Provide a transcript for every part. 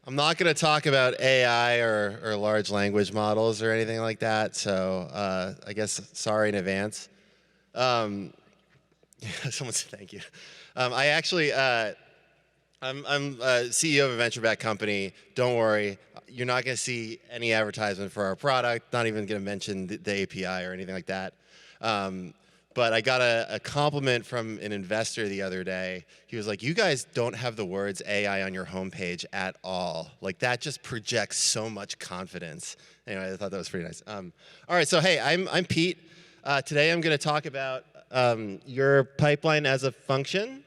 I'm not going to talk about AI or large language models or anything like that, so I guess sorry in advance. Someone said thank you. I actually, I'm CEO of a venture-backed company. Don't worry, you're not going to see any advertisement for our product, not even going to mention the API or anything like that. But I got a compliment from an investor the other day. He was like, you guys don't have the words AI on your homepage at all. Like, that just projects so much confidence. Anyway, I thought that was pretty nice. All right, so hey, I'm Pete. Today I'm going to talk about your pipeline as a function.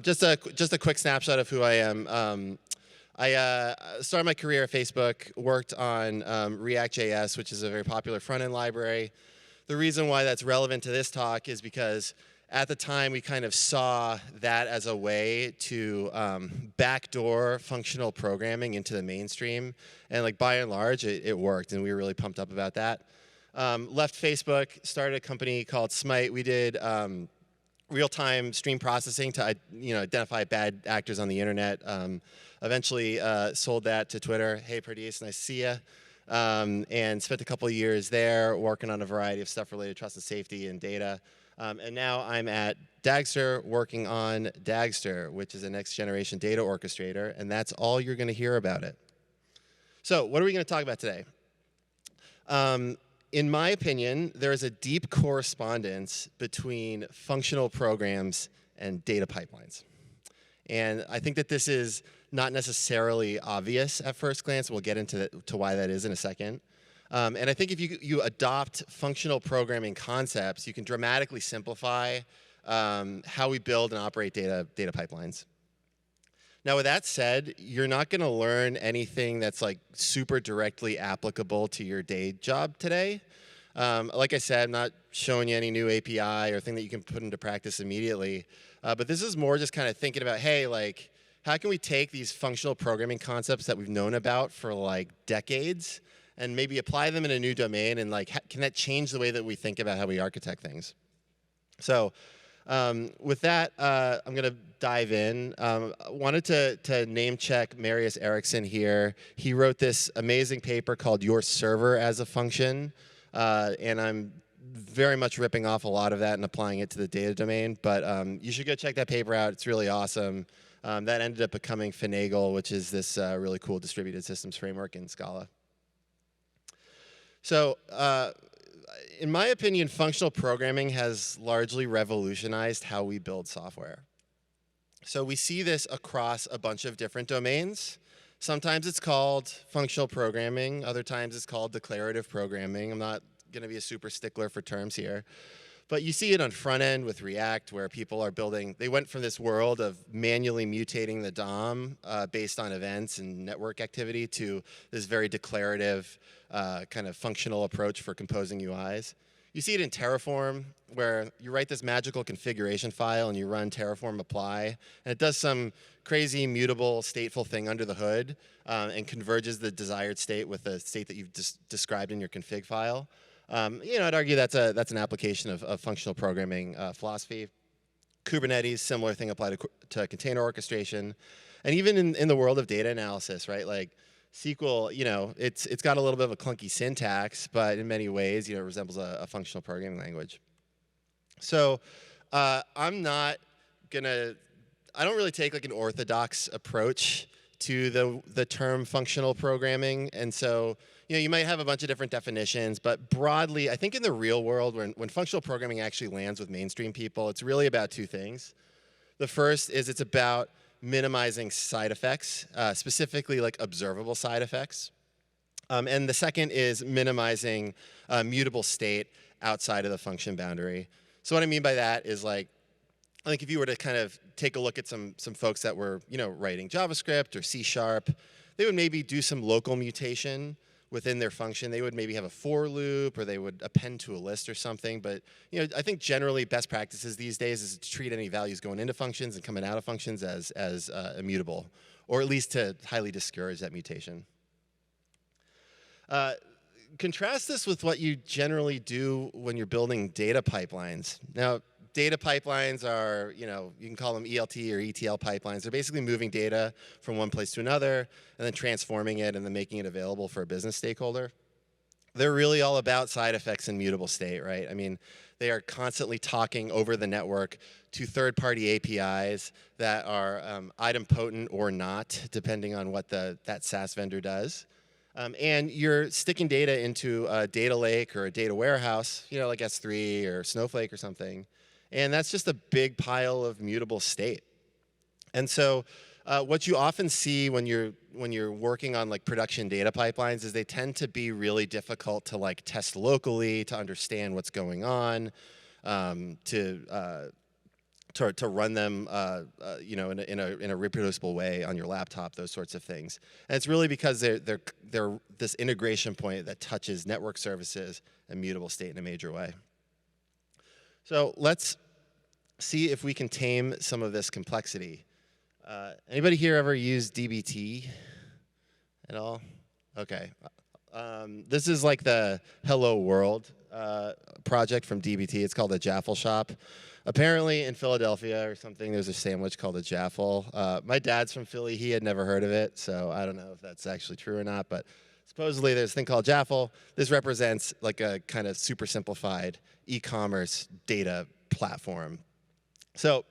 Just a quick snapshot of who I am. I started my career at Facebook, worked on React.js, which is a very popular front-end library. The reason why that's relevant to this talk is because at the time we kind of saw that as a way to backdoor functional programming into the mainstream. And like by and large, it worked, and we were really pumped up about that. Left Facebook, started a company called Smite. We did real-time stream processing to identify bad actors on the internet. Eventually sold that to Twitter. Hey, Pardees, nice to see you. And spent a couple of years there working on a variety of stuff related to trust and safety and data. And now I'm at Dagster working on Dagster, which is a next-generation data orchestrator, and that's all you're going to hear about it. So what are we going to talk about today? In my opinion, there is a deep correspondence between functional programs and data pipelines. And I think that this is not necessarily obvious at first glance. We'll get into why that is in a second. And I think if you adopt functional programming concepts, you can dramatically simplify how we build and operate data pipelines. Now, with that said, you're not going to learn anything that's like super directly applicable to your day job today. Like I said, I'm not showing you any new API or thing that you can put into practice immediately. But this is more just kind of thinking about, hey, like, how can we take these functional programming concepts that we've known about for like decades and maybe apply them in a new domain, and like, can that change the way that we think about how we architect things? So with that, I'm going to dive in. I wanted to name check Marius Eriksson here. He wrote this amazing paper called Your Server as a Function, and I'm very much ripping off a lot of that and applying it to the data domain. But you should go check that paper out. It's really awesome. That ended up becoming Finagle, which is this really cool distributed systems framework in Scala. So in my opinion, functional programming has largely revolutionized how we build software. So we see this across a bunch of different domains. Sometimes it's called functional programming. Other times it's called declarative programming. I'm not going to be a super stickler for terms here. But you see it on front end with React, where people are building, they went from this world of manually mutating the DOM based on events and network activity to this very declarative kind of functional approach for composing UIs. You see it in Terraform, where you write this magical configuration file and you run Terraform apply, and it does some crazy mutable stateful thing under the hood and converges the desired state with the state that you've described in your config file. I'd argue that's an application of functional programming philosophy. Kubernetes, similar thing applied to container orchestration. And even in the world of data analysis, right? Like SQL, it's got a little bit of a clunky syntax, but in many ways, it resembles a functional programming language. So I don't really take like an orthodox approach to the term functional programming. And so you might have a bunch of different definitions, but broadly, I think in the real world, when functional programming actually lands with mainstream people, it's really about two things. The first is it's about minimizing side effects, specifically like observable side effects. And the second is minimizing mutable state outside of the function boundary. So what I mean by that is like, I think if you were to kind of take a look at some folks that were writing JavaScript or C#, they would maybe do some local mutation within their function. They would maybe have a for loop, or they would append to a list or something. But I think generally best practices these days is to treat any values going into functions and coming out of functions as immutable, or at least to highly discourage that mutation. Contrast this with what you generally do when you're building data pipelines. Now, Data pipelines are, you can call them ELT or ETL pipelines. They're basically moving data from one place to another and then transforming it and then making it available for a business stakeholder. They're really all about side effects and mutable state, right? I mean, they are constantly talking over the network to third-party APIs that are idempotent or not, depending on what that SaaS vendor does. And you're sticking data into a data lake or a data warehouse, like S3 or Snowflake or something. And that's just a big pile of mutable state. And so what you often see when you're working on like production data pipelines is they tend to be really difficult to like test locally, to understand what's going on, to run them, in a reproducible way on your laptop, those sorts of things. And it's really because they're this integration point that touches network services and mutable state in a major way. So let's see if we can tame some of this complexity. Anybody here ever use DBT at all? Okay. This is like the Hello World project from DBT. It's called a Jaffle Shop. Apparently in Philadelphia or something, there's a sandwich called a Jaffle. My dad's from Philly. He had never heard of it, so I don't know if that's actually true or not, but supposedly there's a thing called Jaffle. This represents like a kind of super simplified e-commerce data platform. So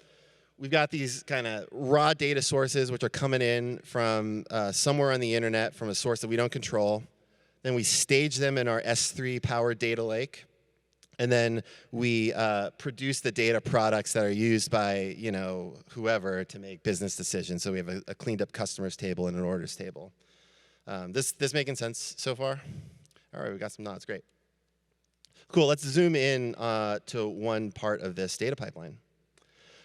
we've got these kind of raw data sources which are coming in from somewhere on the internet from a source that we don't control. Then we stage them in our S3-powered data lake. And then we produce the data products that are used by whoever to make business decisions. So we have a cleaned up customers table and an orders table. This making sense so far? All right, we got some nods, great. Cool, let's zoom in to one part of this data pipeline.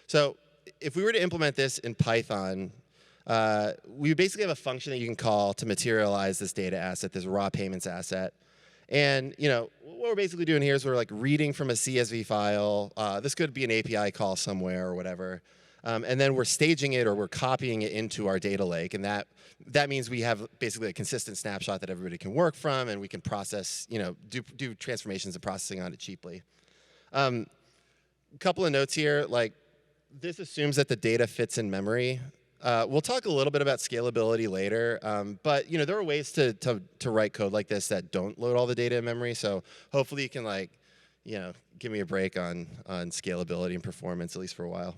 So if we were to implement this in Python, we basically have a function that you can call to materialize this data asset, this raw payments asset. And what we're basically doing here is we're like reading from a CSV file. This could be an API call somewhere or whatever. And then we're staging it or we're copying it into our data lake. And that means we have basically a consistent snapshot that everybody can work from and we can process, do transformations and processing on it cheaply. A couple of notes here, like this assumes that the data fits in memory. We'll talk a little bit about scalability later, but there are ways to write code like this that don't load all the data in memory. So hopefully you can give me a break on scalability and performance at least for a while.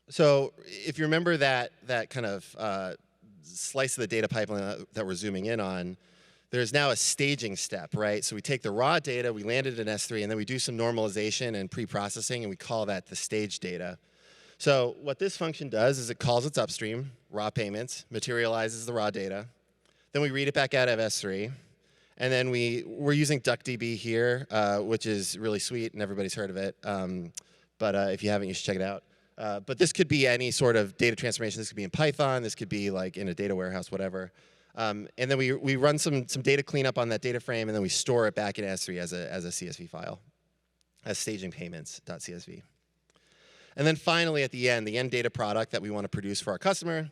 So if you remember that kind of slice of the data pipeline that we're zooming in on, there's now a staging step, right? So we take the raw data, we land it in S3, and then we do some normalization and pre-processing, and we call that the stage data. So what this function does is it calls its upstream, raw payments, materializes the raw data. Then we read it back out of S3. And then we're using DuckDB here, which is really sweet, and everybody's heard of it. But if you haven't, you should check it out. But this could be any sort of data transformation. This could be in Python. This could be like in a data warehouse, whatever. And then we run some data cleanup on that data frame, and then we store it back in S3 as a CSV file, as staging payments.csv. And then finally, at the end data product that we want to produce for our customer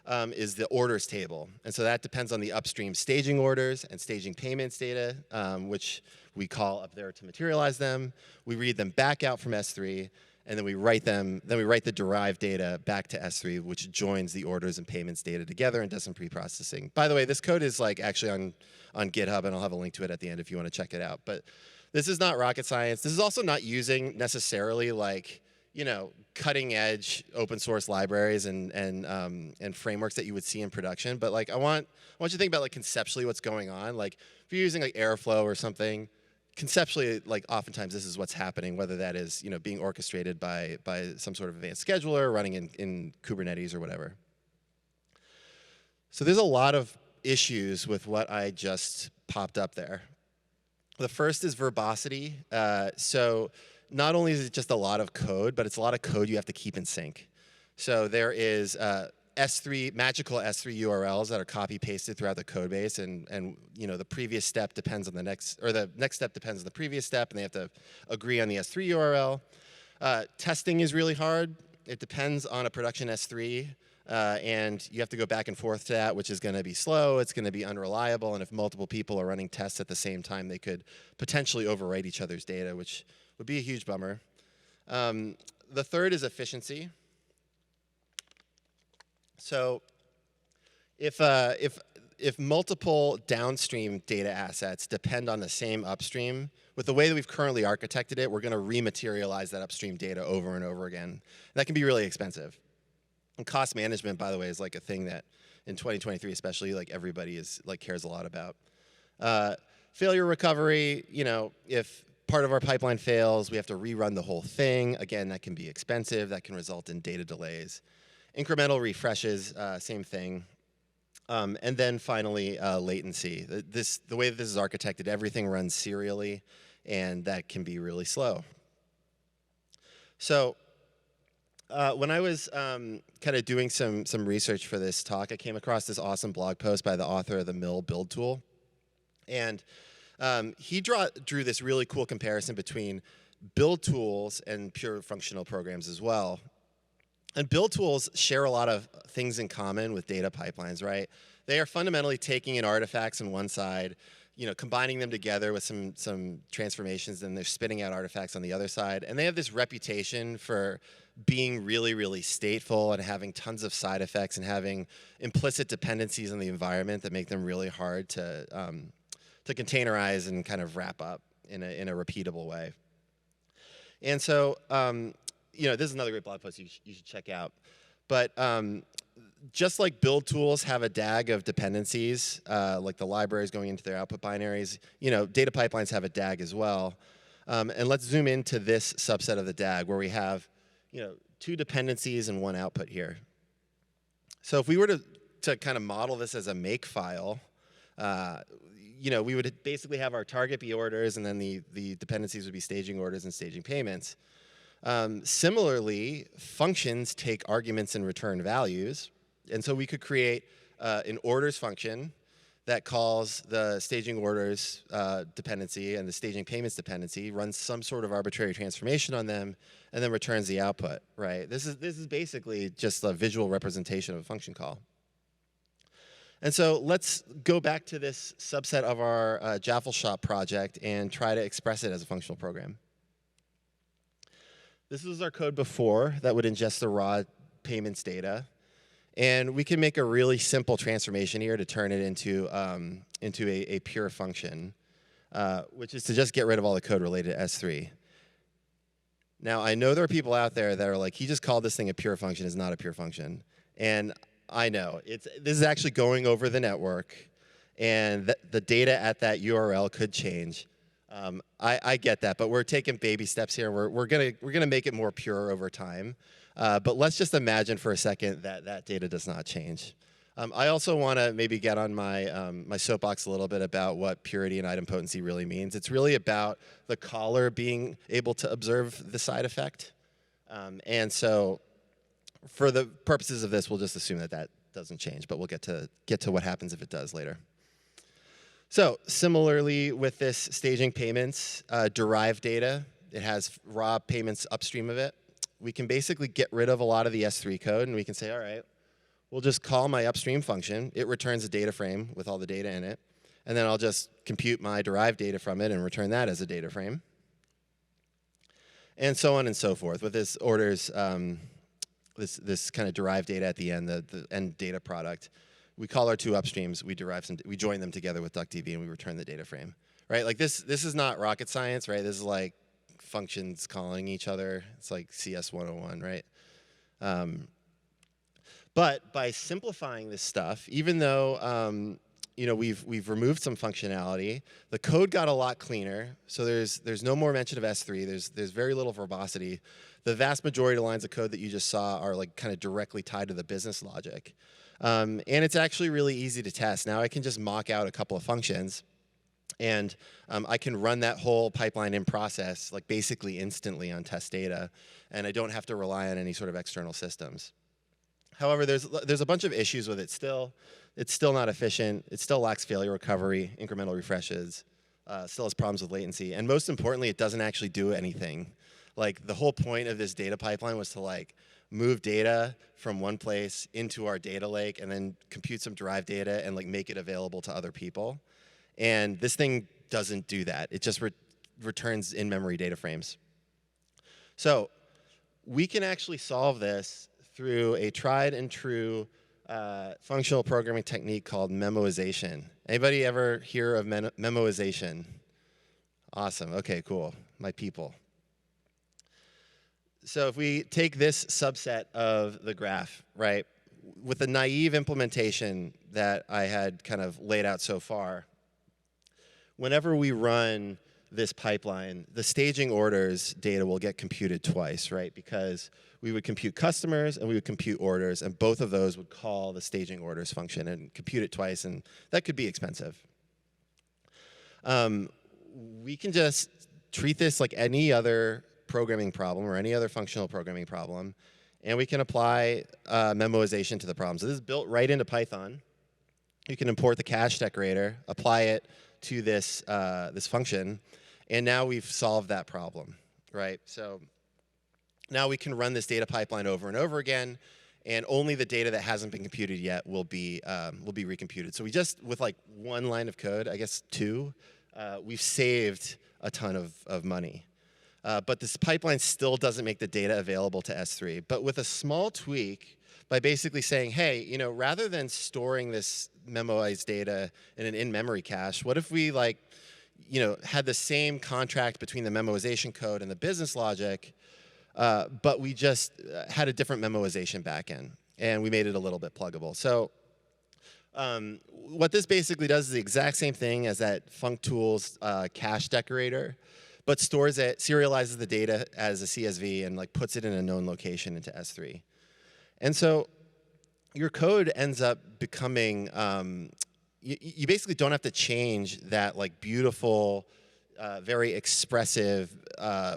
is the orders table. And so that depends on the upstream staging orders and staging payments data, which we call up there to materialize them. We read them back out from S3, and then we write the derived data back to S3, which joins the orders and payments data together and does some pre-processing. By the way, this code is actually on GitHub, and I'll have a link to it at the end if you want to check it out. But this is not rocket science. This is also not using necessarily cutting edge open source libraries and frameworks that you would see in production. But I want you to think about conceptually what's going on. If you're using Airflow or something, conceptually oftentimes this is what's happening, whether that is being orchestrated by some sort of advanced scheduler running in Kubernetes or whatever. So there's a lot of issues with what I just popped up there. The first is verbosity. So not only is it just a lot of code, but it's a lot of code you have to keep in sync. So there is magical S3 URLs that are copy pasted throughout the code base, and the previous step depends on the next, or the next step depends on the previous step, and they have to agree on the S3 URL. Testing is really hard. It depends on a production S3. and you have to go back and forth to that, which is going to be slow, it's going to be unreliable, and if multiple people are running tests at the same time, they could potentially overwrite each other's data, which would be a huge bummer. The third is efficiency. So if multiple downstream data assets depend on the same upstream, with the way that we've currently architected it, we're going to rematerialize that upstream data over and over again. That can be really expensive. And cost management, by the way, is like a thing that in 2023 especially, like everybody cares a lot about. Failure recovery, if part of our pipeline fails, we have to rerun the whole thing. Again, that can be expensive. That can result in data delays. Incremental refreshes, same thing. And then finally, latency. The way that this is architected, everything runs serially, and that can be really slow. So when I was kind of doing some research for this talk, I came across this awesome blog post by the author of the Mill build tool. And he drew this really cool comparison between build tools and pure functional programs as well. And build tools share a lot of things in common with data pipelines, right? They are fundamentally taking in artifacts on one side, combining them together with some transformations, and they're spitting out artifacts on the other side. And they have this reputation for being really, really stateful and having tons of side effects and having implicit dependencies on the environment that make them really hard to containerize and kind of wrap up in a repeatable way. And so, this is another great blog post you should check out. But just like build tools have a DAG of dependencies, like the libraries going into their output binaries, data pipelines have a DAG as well. And let's zoom into this subset of the DAG where we have, 2 dependencies and 1 output here. So if we were to kind of model this as a make file, we would basically have our target be orders, and then the dependencies would be staging orders and staging payments. Similarly, functions take arguments and return values. And so we could create an orders function that calls the staging orders dependency and the staging payments dependency, runs some sort of arbitrary transformation on them, and then returns the output, right? This is basically just a visual representation of a function call. And so let's go back to this subset of our Jaffle Shop project and try to express it as a functional program. This was our code before that would ingest the raw payments data. And we can make a really simple transformation here to turn it into a pure function, which is to just get rid of all the code related to S3. Now, I know there are people out there that are like, he just called this thing a pure function. It's not a pure function. And I know. This is actually going over the network, and the data at that URL could change. I get that, but we're taking baby steps here. We're gonna make it more pure over time. But let's just imagine for a second that data does not change. I also want to maybe get on my soapbox a little bit about what purity and idempotency really means. It's really about the caller being able to observe the side effect. And so for the purposes of this, we'll just assume that doesn't change, but we'll get to what happens if it does later. So similarly with this staging payments, derived data, it has raw payments upstream of it. We can basically get rid of a lot of the S3 code, and we can say, all right, we'll just call my upstream function. It returns a data frame with all the data in it. And then I'll just compute my derived data from it and return that as a data frame. And so on and so forth. With this orders, this kind of derived data at the end, the end data product, we call our 2 upstreams, we join them together with DuckDB, and we return the data frame. Right? Like this is not rocket science, right? This is like functions calling each other. It's like CS 101, right? But by simplifying this stuff, even though we've removed some functionality, the code got a lot cleaner. So there's no more mention of S3. There's very little verbosity. The vast majority of lines of code that you just saw are like kind of directly tied to the business logic. And it's actually really easy to test. Now I can just mock out a couple of functions, and I can run that whole pipeline in process like basically instantly on test data, and I don't have to rely on any sort of external systems. However, there's a bunch of issues with it still. It's still not efficient. It still lacks failure recovery, incremental refreshes, still has problems with latency, and most importantly, it doesn't actually do anything. Like the whole point of this data pipeline was to like move data from one place into our data lake and then compute some derived data and like make it available to other people. And this thing doesn't do that. It just returns in-memory data frames. So we can actually solve this through a tried and true functional programming technique called memoization. Anybody ever hear of memoization? Awesome. Okay, cool. My people. So if we take this subset of the graph, right, with the naive implementation that I had kind of laid out so far, whenever we run this pipeline, the staging orders data will get computed twice, right? Because we would compute customers and we would compute orders, and both of those would call the staging orders function and compute it twice, and that could be expensive. We can just treat this like any other programming problem or any other functional programming problem, and we can apply memoization to the problem. So this is built right into Python. You can import the cache decorator, apply it to this, this function, and now we've solved that problem, right? So now we can run this data pipeline over and over again, and only the data that hasn't been computed yet will be recomputed. So we just, with like one line of code, I guess two, we've saved a ton of money. But this pipeline still doesn't make the data available to S3. But with a small tweak, by basically saying, hey, you know, rather than storing this memoized data in an in-memory cache, what if we like, you know, had the same contract between the memoization code and the business logic, but we just had a different memoization backend, and we made it a little bit pluggable. So what this basically does is the exact same thing as that functools cache decorator, but stores it, serializes the data as a CSV, and like puts it in a known location into S3. And so your code ends up becoming, you basically don't have to change that like beautiful, very expressive,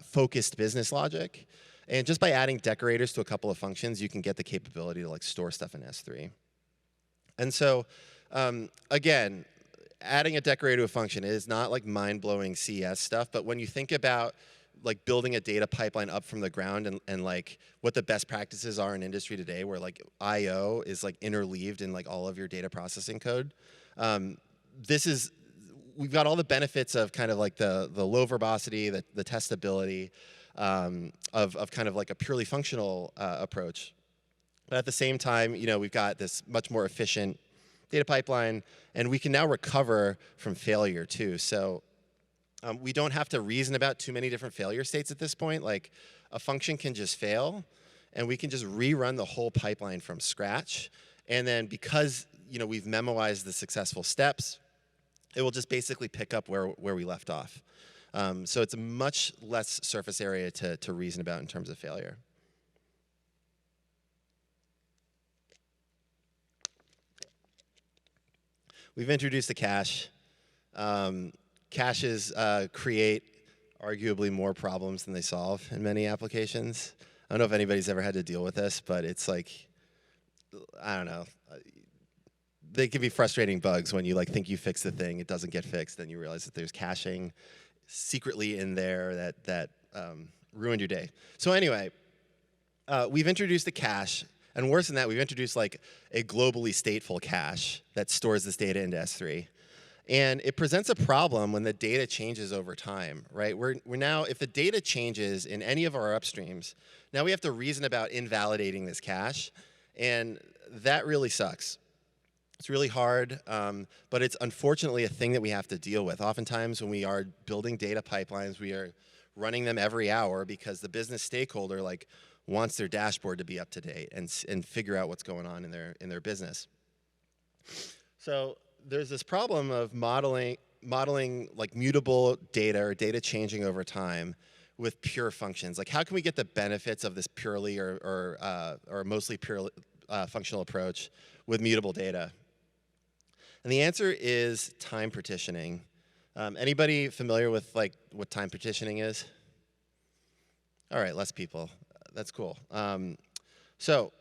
focused business logic. And just by adding decorators to a couple of functions, you can get the capability to like store stuff in S3. And so, again, adding a decorator to a function is not like mind-blowing CS stuff, but when you think about like building a data pipeline up from the ground and like what the best practices are in industry today, where like I/O is like interleaved in like all of your data processing code, we've got all the benefits of kind of like the low verbosity, the testability of kind of like a purely functional approach. But at the same time, you know, we've got this much more efficient data pipeline, and we can now recover from failure too. So we don't have to reason about too many different failure states at this point. Like a function can just fail, and we can just rerun the whole pipeline from scratch. And then because, you know, we've memoized the successful steps, it will just basically pick up where we left off. So it's a much less surface area to reason about in terms of failure. We've introduced a cache. Caches create arguably more problems than they solve in many applications. I don't know if anybody's ever had to deal with this, but it's like, I don't know. They can be frustrating bugs when you like think you fixed the thing, it doesn't get fixed, then you realize that there's caching secretly in there that ruined your day. So anyway, we've introduced a cache. And worse than that, we've introduced like a globally stateful cache that stores this data into S3. And it presents a problem when the data changes over time, right? We're now, if the data changes in any of our upstreams, now we have to reason about invalidating this cache. And that really sucks. It's really hard, but it's unfortunately a thing that we have to deal with. Oftentimes when we are building data pipelines, we are running them every hour because the business stakeholder like wants their dashboard to be up to date and figure out what's going on in their business. So there's this problem of modeling like mutable data or data changing over time with pure functions. Like how can we get the benefits of this purely or mostly pure functional approach with mutable data? And the answer is time partitioning. Anybody familiar with like what time partitioning is? All right, less people. That's cool. So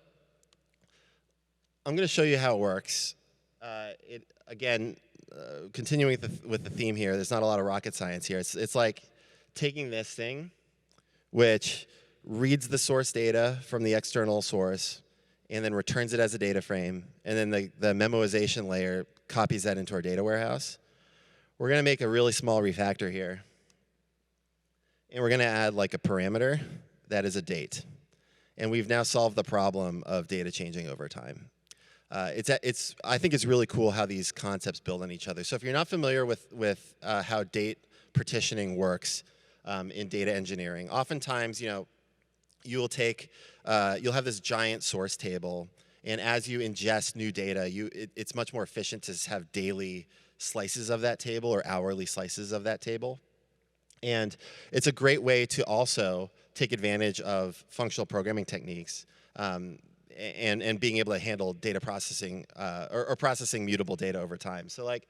I'm going to show you how it works. Again, continuing with the theme here, there's not a lot of rocket science here. It's like taking this thing, which reads the source data from the external source and then returns it as a data frame. And then the memoization layer copies that into our data warehouse. We're going to make a really small refactor here. And we're going to add like a parameter that is a date. And we've now solved the problem of data changing over time. I think it's really cool how these concepts build on each other. So if you're not familiar with how date partitioning works in data engineering, oftentimes, you'll have this giant source table, and as you ingest new data, it's much more efficient to have daily slices of that table or hourly slices of that table. And it's a great way to also take advantage of functional programming techniques and being able to handle data processing or processing mutable data over time. So like,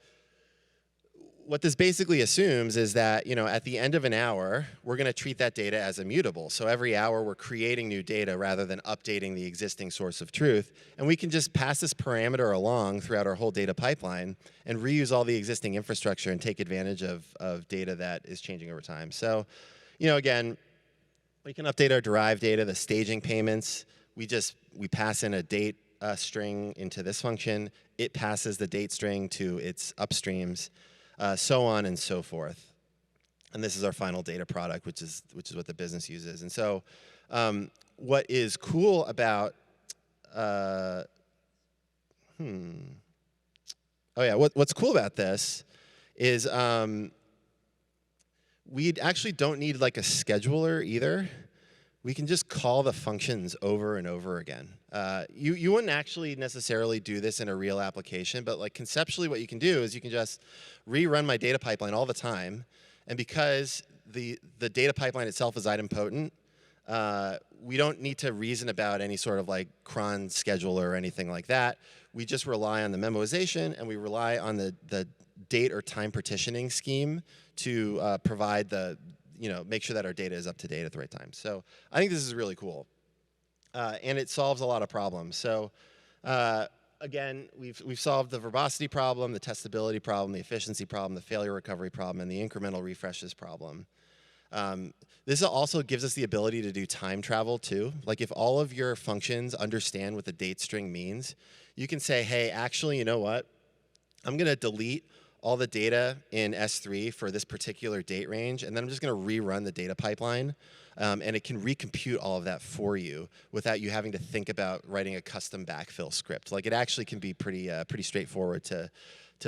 what this basically assumes is that, at the end of an hour, we're going to treat that data as immutable. So every hour, we're creating new data rather than updating the existing source of truth. And we can just pass this parameter along throughout our whole data pipeline and reuse all the existing infrastructure and take advantage of data that is changing over time. So, again, we can update our derived data, the staging payments. We pass in a date string into this function. It passes the date string to its upstreams. So on and so forth. And this is our final data product, which is what the business uses. And so what is cool about, what's cool about this is we actually don't need like a scheduler either. We can just call the functions over and over again. You wouldn't actually necessarily do this in a real application, but like conceptually what you can do is you can just rerun my data pipeline all the time. And because the data pipeline itself is idempotent, we don't need to reason about any sort of like cron scheduler or anything like that. We just rely on the memoization, and we rely on the date or time partitioning scheme to provide make sure that our data is up to date at the right time. So I think this is really cool. And it solves a lot of problems. So again, we've solved the verbosity problem, the testability problem, the efficiency problem, the failure recovery problem, and the incremental refreshes problem. This also gives us the ability to do time travel too. Like if all of your functions understand what the date string means, you can say, hey, actually, you know what? I'm going to delete all the data in S3 for this particular date range, and then I'm just going to rerun the data pipeline, and it can recompute all of that for you without you having to think about writing a custom backfill script. Like it actually can be pretty straightforward to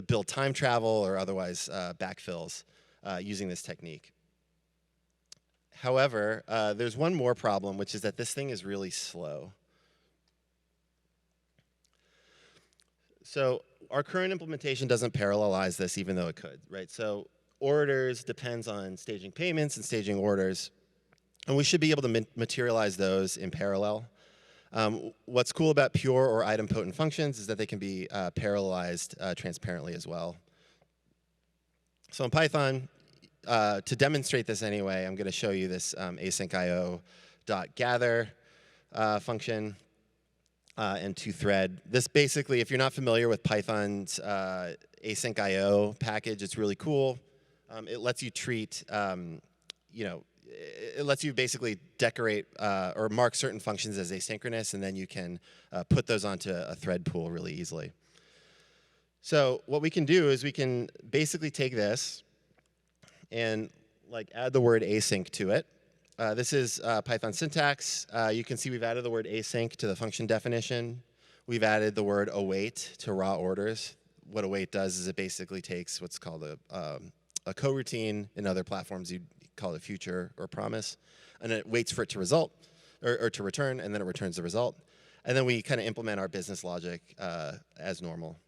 build time travel or otherwise backfills using this technique. However, there's one more problem, which is that this thing is really slow. So our current implementation doesn't parallelize this, even though it could, right? So orders depends on staging payments and staging orders, and we should be able to materialize those in parallel. What's cool about pure or idempotent functions is that they can be parallelized transparently as well. So in Python, to demonstrate this anyway, I'm going to show you this asyncio.gather function. And to-thread. This basically, if you're not familiar with Python's async IO package, it's really cool. It lets you treat, it lets you basically decorate or mark certain functions as asynchronous, and then you can put those onto a thread pool really easily. So what we can do is we can basically take this and like add the word async to it. This is Python syntax. You can see we've added the word async to the function definition. We've added the word await to raw orders. What await does is it basically takes what's called a coroutine. In other platforms, you'd call it future or promise. And it waits for it to result, or to return, and then it returns the result. And then we kind of implement our business logic as normal.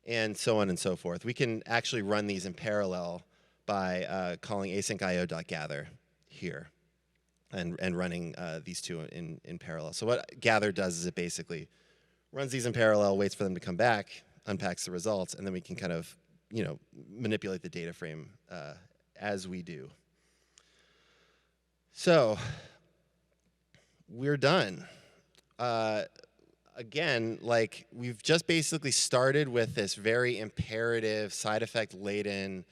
And so on and so forth. We can actually run these in parallel by calling asyncio.gather here and running these two in parallel. So what gather does is it basically runs these in parallel, waits for them to come back, unpacks the results, and then we can kind of manipulate the data frame as we do. So we're done. Again, like we've just basically started with this very imperative, side effect laden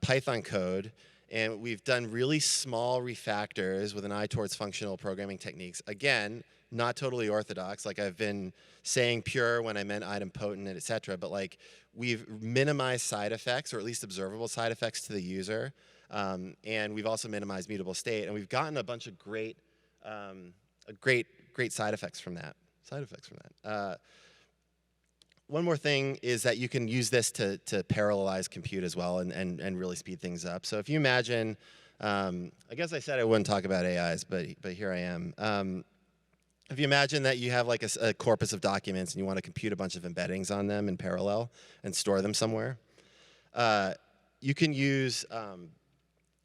Python code. And we've done really small refactors with an eye towards functional programming techniques. Again, not totally orthodox. Like I've been saying pure when I meant idempotent, et cetera. But like we've minimized side effects, or at least observable side effects to the user. And we've also minimized mutable state. And we've gotten a bunch of great side effects from that. One more thing is that you can use this to parallelize compute as well and really speed things up. So if you imagine, I guess I said I wouldn't talk about AIs, but here I am. If you imagine that you have like a corpus of documents and you want to compute a bunch of embeddings on them in parallel and store them somewhere, you can use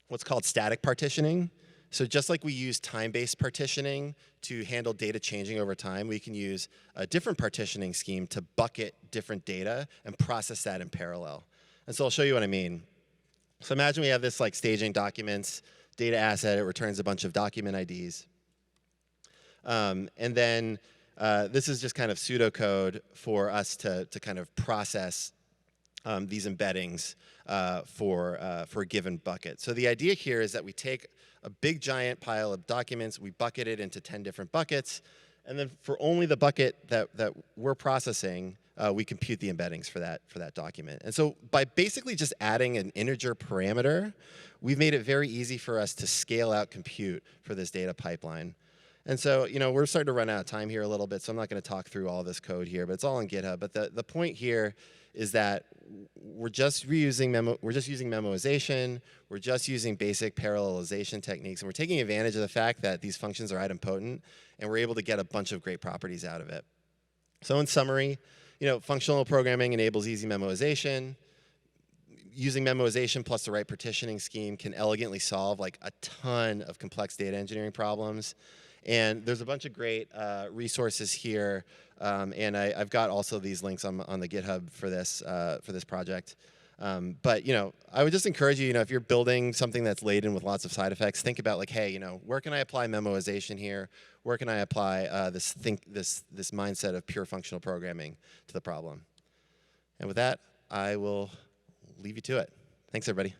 what's called static partitioning. So just like we use time-based partitioning to handle data changing over time, we can use a different partitioning scheme to bucket different data and process that in parallel. And so I'll show you what I mean. So imagine we have this like staging documents, data asset, it returns a bunch of document IDs. And then this is just kind of pseudocode for us to kind of process these embeddings for a given bucket. So the idea here is that we take a big giant pile of documents, we bucket it into 10 different buckets, and then for only the bucket that we're processing, we compute the embeddings for that document. And so by basically just adding an integer parameter, we've made it very easy for us to scale out compute for this data pipeline. And so, we're starting to run out of time here a little bit, so I'm not going to talk through all this code here, but it's all on GitHub. But the point here is that we're just using memoization, we're just using basic parallelization techniques, and we're taking advantage of the fact that these functions are idempotent, and we're able to get a bunch of great properties out of it. So in summary, functional programming enables easy memoization. Using memoization plus the right partitioning scheme can elegantly solve like a ton of complex data engineering problems. And there's a bunch of great resources here, and I've got also these links on the GitHub for this project. But I would just encourage you, if you're building something that's laden with lots of side effects, think about like, hey, where can I apply memoization here? Where can I apply this mindset of pure functional programming to the problem? And with that, I will leave you to it. Thanks, everybody.